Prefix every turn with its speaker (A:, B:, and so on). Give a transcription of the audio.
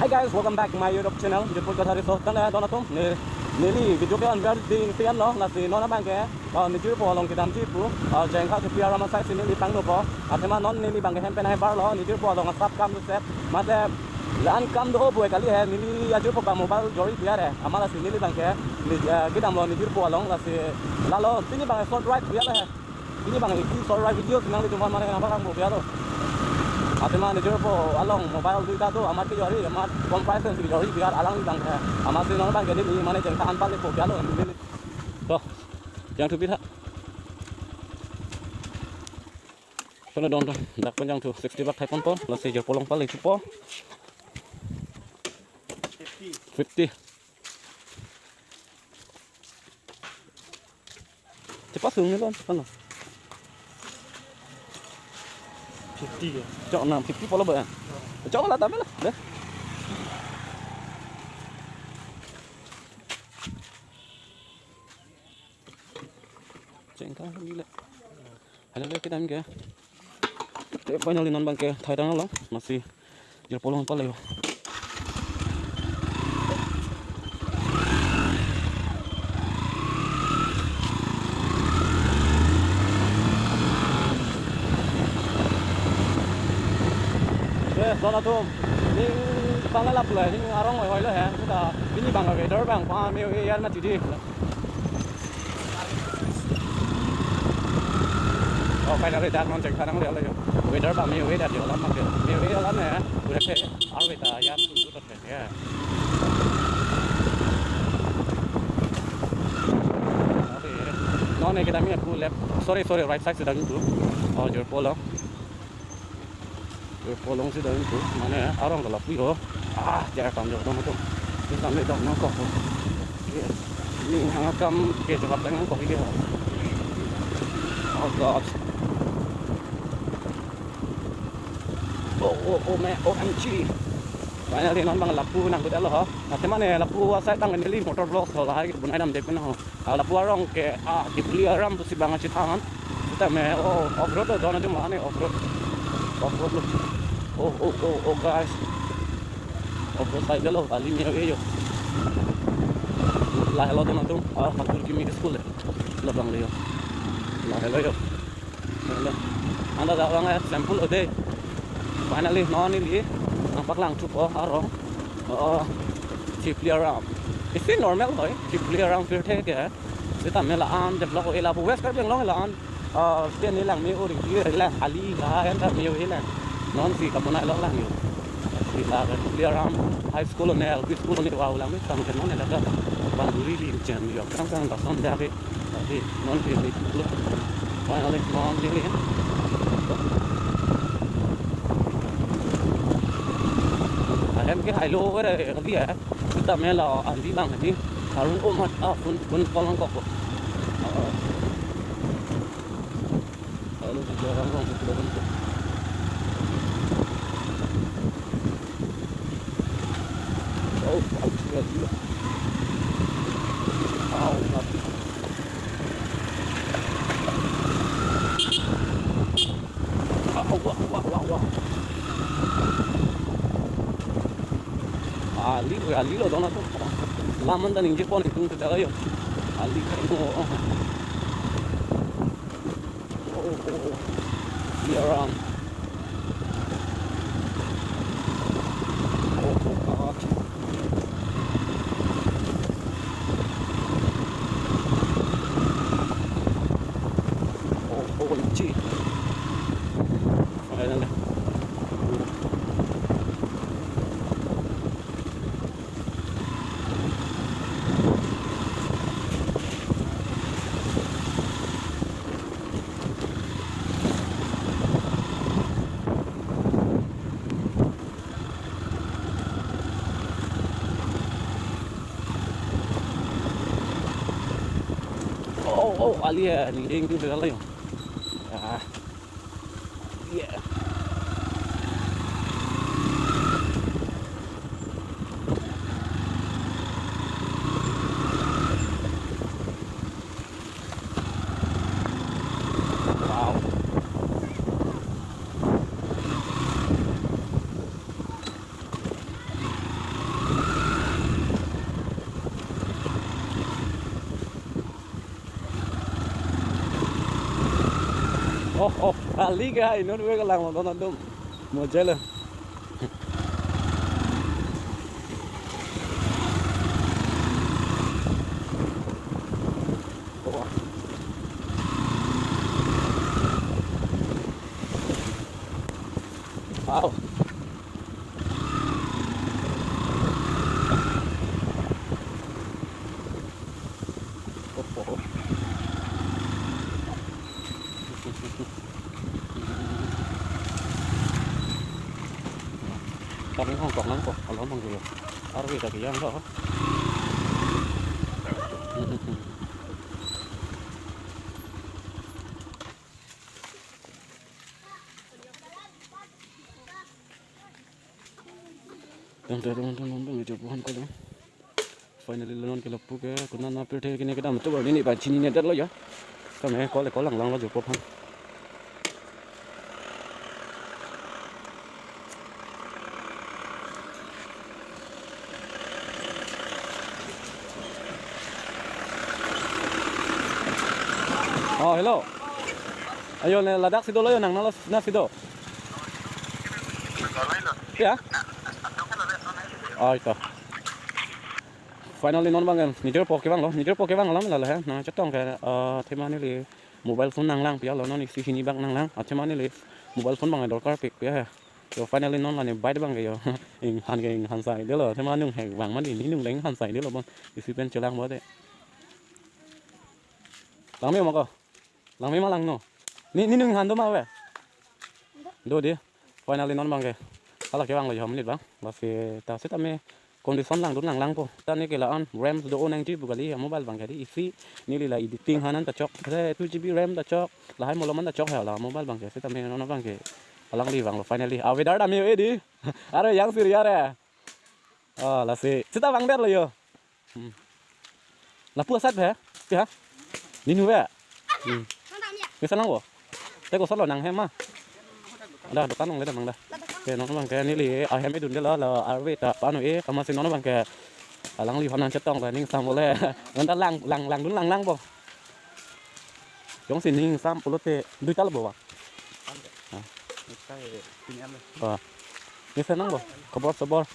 A: Hi guys, welcome back to my YouTube channel. Jemput ke hari so tang don atum nili video ke anwar di pian lo na si non bang ke ni jur po long kitam ji pu jeng kha ke piara ma sai si nili pang lo po atema non nili bang ke hem pen hai bar lo ni jur po long sap kam set ma se lan kam do bu kali hai nili ya jur po ba mobile jori piar hai amala si nili bang ke ni kitam lo ni jur po long la si la lo tini bang short ride piar hai ini bang iki short ride video senang di cuma mana apa kamu piar lo atema ni jur po along mobile duita tu amat ke jori amat comparison si jori biar alang bang ke amat si non bang ke ni mana jeng tahan pale po piar lo ni to yang tu pita kono don dak panjang tu 60 baht thai pon pon la se jor polong pale chu po 50 cepat sung ni lon kan
B: 50 ke?
A: Cok 50 polo ba. Cok lah tapi lah. Dah. Cengkang gila. Halo kita ambil. Tapi panjang non bang ke Thailand lo masih jor polong pale yo. Đó tôm đi bằng cái lắp lại nhưng arong ngoài là hả chúng ta cái bằng cái đỡ bằng pha mèo ấy mà chỉ đi phải là người ta non chạy khả năng liệu là cái đỡ bằng mèo ấy đạt được lắm mà mèo ấy lắm này udah thế áo người ta ya tu tu thật thế nó này cái đám này left sorry right side sedang itu jor polo polong sih dari itu mana ya orang gelap itu jangan tampil dong itu ini tampil dong kok ini hangat kam ke jawab dengan kok ini oh god OMG banyak li non bang lapu nang kuda lo ha mana lapu saya tangan ini motor vlog so lah gitu bunai dam dek pun lapu orang ke dibeli aram tu si bang aci tangan kita me off road dona tu mana off road lo oh guys off road cycle lo kali ni yo lah hello teman-teman matur kimi school lo bang le yo lah hello yo anda dah orang sampel ode finally non ini nampak lang cup arong cheaply around it's normal boy cheaply around फिर थे क्या kita melaan develop ela bu west kan long elaan dia ni lang meo ring dia lang ali lah kan tak meo elang non si kapuna long lang yo kita kan clear around high school ne LP school ni wow lang kan kan non ela banduri li jan yo kan kan tak son dari tapi non si lu finally non dia em cái hai lô cái này cái gì á kita mela andi bang ni harun umat pun polong kok lalu juga orang sudah bentuk sudah gila mati wah ali lo dona tu laman dan inje pon itu kita ayo ali kamu dia orang OMG ali ya ni ring tu segala yo yeah liga ini nuwe ka lang don dum mo jela wow kami không còn lắm kok kalau mang dulu arwi kaki yang kok video bukan ko dong finally lenon ke lepu ke kuna na pir the kini kita mtu ini ba chini ne lo ya kami ko lang lang lo ju pop han oh hello ayo ne ladak sido lo yo nang na sido ya oh itu finally non bang nijer poke bang lo la ha na chatong ke thema ni li mobile phone nang lang pia lo non isi sini bang nang lang athema ni li mobile phone bang dorkar pik pia yo finally non la ni bai bang yo ing han sai de lo thema nung hek bang man ni nung leng han sai de lo bon isi pen chelang bo de lang me ma ko lang me ma lang no ni nung han do ma we do di finally non bang ke ala ke bang lo yo menit bang ba fi ta set ame kondisi lang dun lang po tani kelaan RAM do onang ji bugali mobile bang kadi isi ni la editing hanan ta chok 2GB RAM ta chok la hai moloman ta chok la mobile bang ke sita me no bang ke alang li bang finally a wedar da me edi are yang sir yare la se sita bang der lo yo la pu sat be ya ni nu be ke sanang bo te ko sat lo nang he ma ada dokan nong le bang da ke nó bằng cái này li ở hem đun đó là ở về ta bán nó mà xin nó bằng cái lăng li hoàn năng chất tông là ninh sam vô lẽ nó đã lăng đúng lăng bộ giống xin ninh sam polote đuôi tao là bộ à cái tin em đây như thế năng bộ có bớt